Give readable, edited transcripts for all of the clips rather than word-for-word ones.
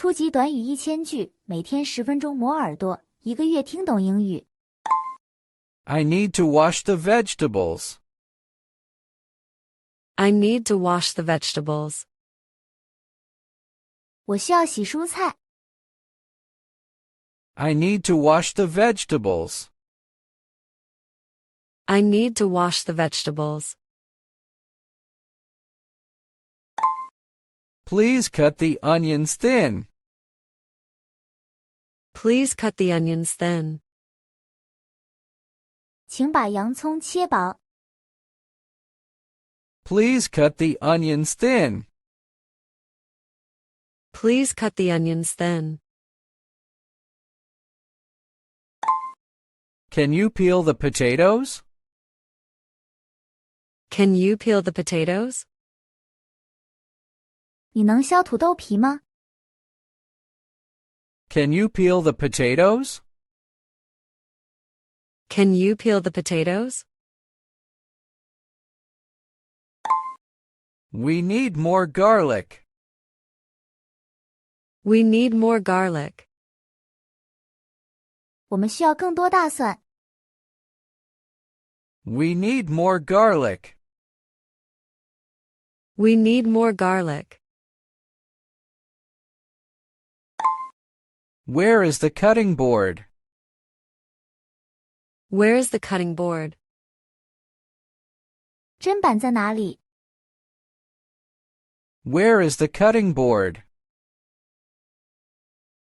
初级短语1000句，每天10分钟磨耳朵，一个月听懂英语。I need to wash the vegetables. I need to wash the vegetables. 我需要洗蔬菜。I need to wash the vegetables. I need to wash the vegetables. Please cut the onions thin. Please cut the onions thin. 请把洋葱切薄。Please cut the onions thin. Please cut the onions thin. Can you peel the potatoes? Can you peel the potatoes? 你能削土豆皮吗？ Can you peel the potatoes? Can you peel the potatoes? We need more garlic. We need more garlic. 我们需要更多大蒜。We need more garlic. We need more garlic. Where is the cutting board? Where is the cutting board? 砧板在哪里？ Where is the cutting board?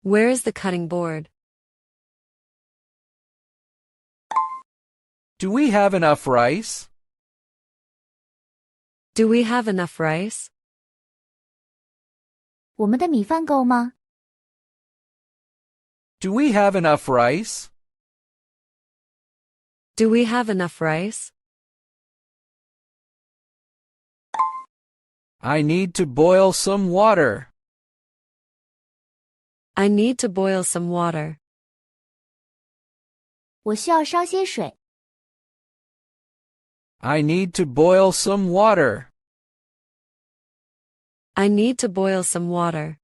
Where is the cutting board? Do we have enough rice? Do we have enough rice? 我们的米饭够吗？ Do we have enough rice? Do we have enough rice? I need to boil some water. I need to boil some water. 我需要烧些水。I need to boil some water. I need to boil some water.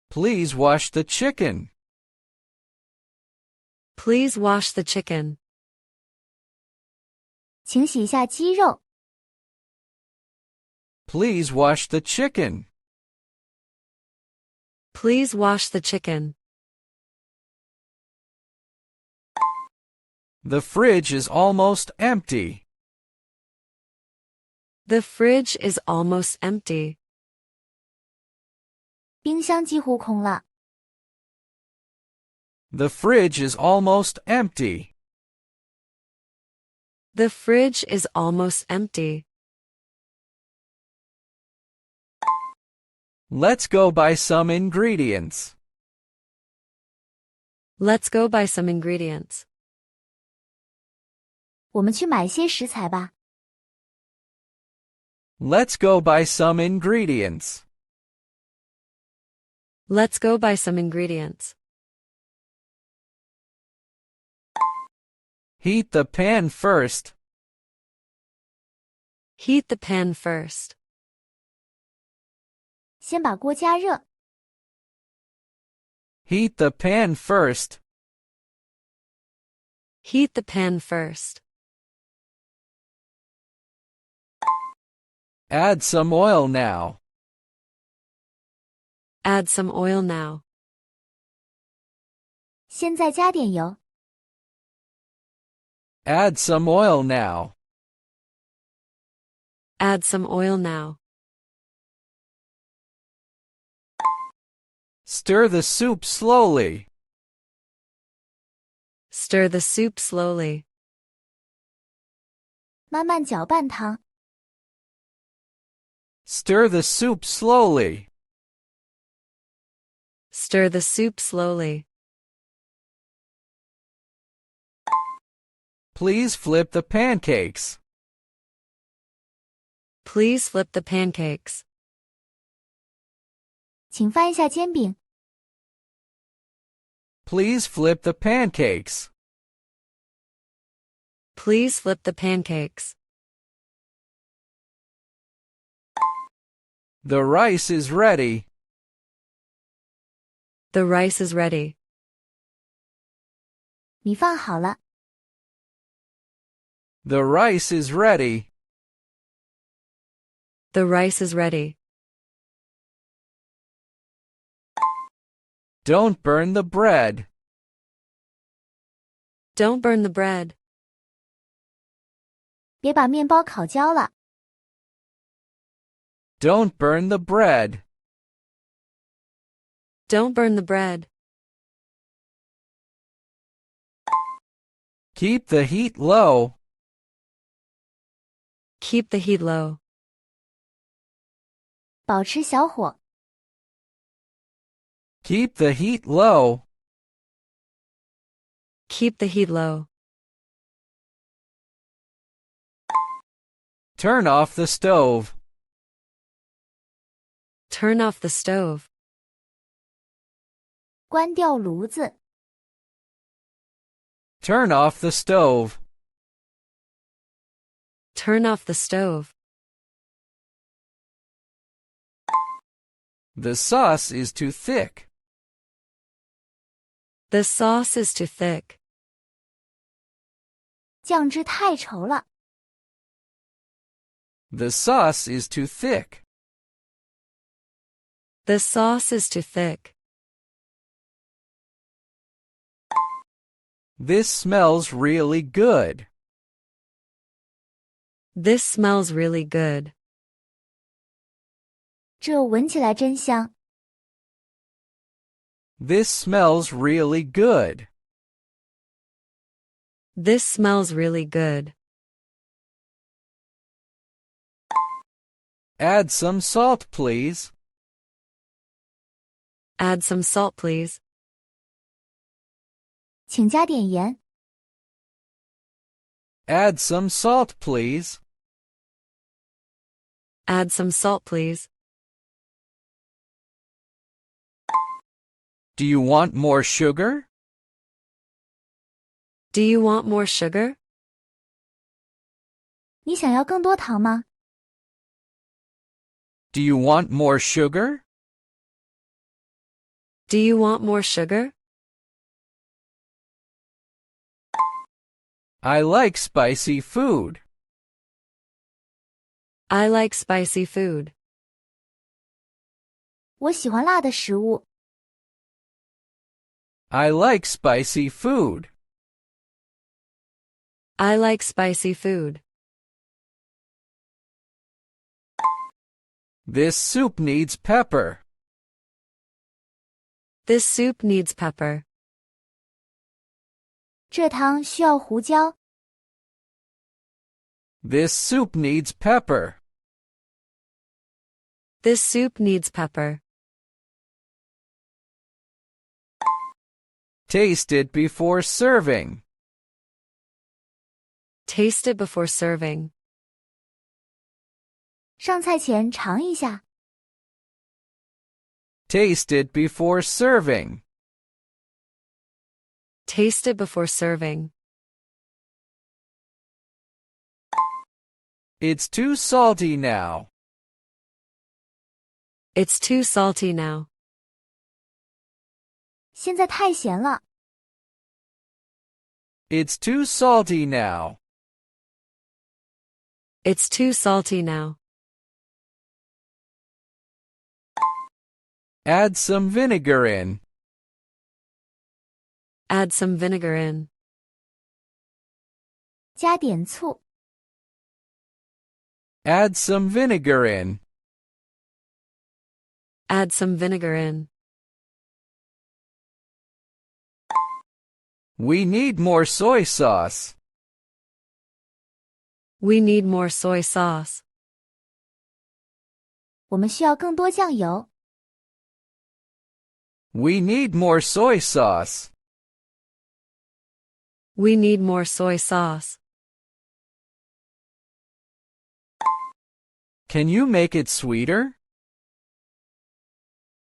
Please wash the chicken. Please wash the chicken. 请洗一下鸡肉。 Please wash the chicken. Please wash the chicken. The fridge is almost empty. The fridge is almost empty. 冰箱几乎空了。 The fridge is almost empty. The fridge is almost empty. Let's go buy some ingredients. Let's go buy some ingredients. 我们去买些食材吧。 Let's go buy some ingredients. Let's go buy some ingredients. Heat the pan first. Heat the pan first. 先把锅加热。 Heat the pan first. Heat the pan first. Add some oil now. Add some oil now. 现在加点油。 Add some oil now. Add some oil now. Stir the soup slowly. Stir the soup slowly. 慢慢搅拌汤。 Stir the soup slowly. Stir the soup slowly. Please flip the pancakes. Please flip the pancakes. 请翻一下煎饼。 Please flip the pancakes. Please flip the pancakes. The rice is ready. The rice is ready. 米饭好了。The rice is ready. The rice is ready. Don't burn the bread. Don't burn the bread. 别把面包烤焦了。Don't burn the bread. Don't burn the bread. Keep the heat low. Keep the heat low. 保持小火。Keep the heat low. Keep the heat low. Turn off the stove. Turn off the stove. 关掉炉子。Turn off the stove. Turn off the stove. The sauce is too thick. The sauce is too thick. 酱汁太稠了。The sauce is too thick. The sauce is too thick. This smells really good. This smells really good. 这闻起来真香。This smells really good. This smells really good. Add some salt, please. Add some salt, please. 请加点盐。Add some salt, please. Add some salt, please. Do you want more sugar? Do you want more sugar? 你想要更多糖吗？ Do you want more sugar? Do you want more sugar? I like spicy food. I like spicy food. 我喜欢辣的食物。I like spicy food. I like spicy food. This soup needs pepper. This soup needs pepper. 这汤需要胡椒。This soup needs pepper. This soup needs pepper. Taste it before serving. Taste it before serving. 上菜前尝一下。Taste it before serving. Taste it before serving. It's too salty now. It's too salty now. 现在太咸了。It's too salty now. It's too salty now. Add some vinegar in. Add some vinegar in. 加点醋。Add some vinegar in. Add some vinegar in. We need more soy sauce. We need more soy sauce. 我们需要更多酱油。We need more soy sauce. We need more soy sauce. Can you make it sweeter?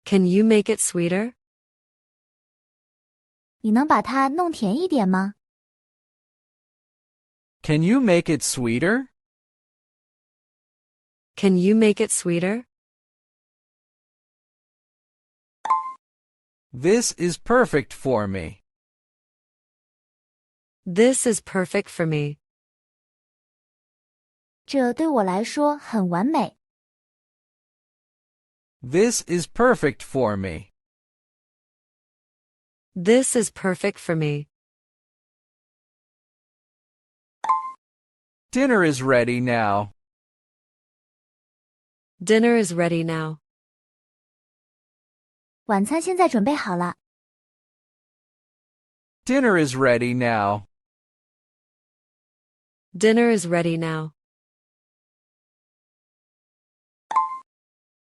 Can you make it sweeter? 你能把它弄甜一点吗？ Can you make it sweeter? Can you make it sweeter? This is perfect for me. This is perfect for me. 这对我来说很完美。This is perfect for me. This is perfect for me. Dinner is ready now. Dinner is ready now. 晚餐现在准备好了。Dinner is ready now. Dinner is ready now.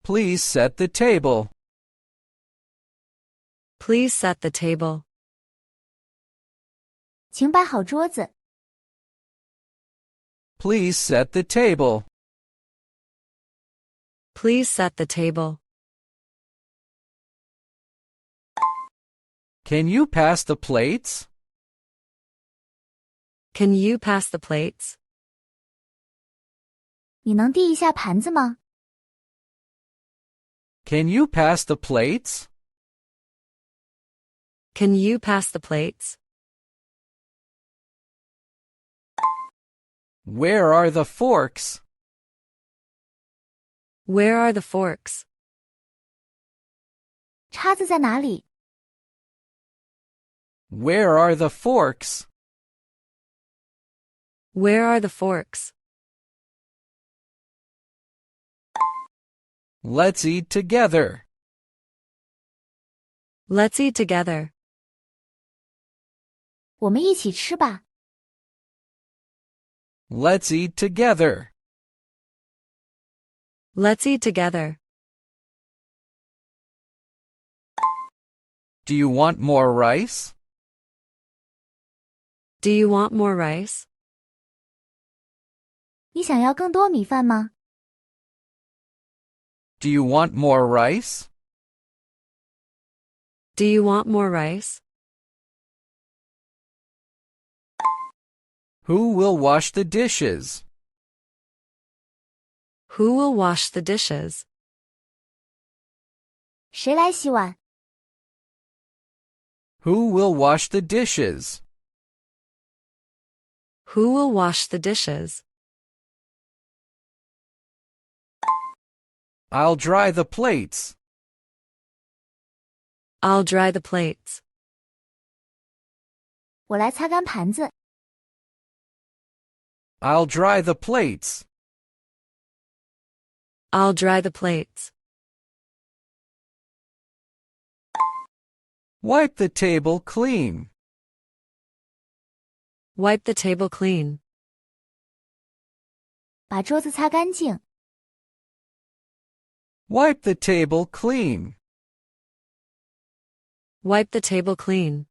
Please set the table. Please set the table. 请摆好桌子。Please set the table. Please set the table. Can you pass the plates? Can you pass the plates? 你能递一下盘子吗？ Can you pass the plates? Can you pass the plates? Where are the forks? Where are the forks? 叉子在哪里？ Where are the forks? Where are the forks? Let's eat together. Let's eat together. 我们一起吃吧。Let's eat together. Let's eat together. Do you want more rice? Do you want more rice? 你想要更多米饭吗？ Do you want more rice? Do you want more rice? Who will wash the dishes? Who will wash the dishes? 谁来洗碗？ Who will wash the dishes? Who will wash the dishes? I'll dry the plates. I'll dry the plates. 我来擦干盘子。 I'll dry the plates. I'll dry the plates. Wipe the table clean. Wipe the table clean. 把桌子擦干净。 Wipe the table clean. Wipe the table clean.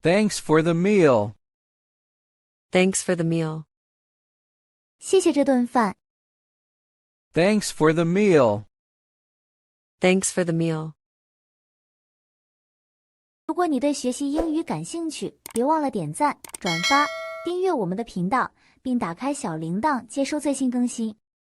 Thanks for the meal. Thanks for the meal. 谢谢这顿饭。 Thanks for the meal. Thanks for the meal. 如果你对学习英语感兴趣，别忘了点赞、转发、订阅我们的频道，并打开小铃铛接收最新更新。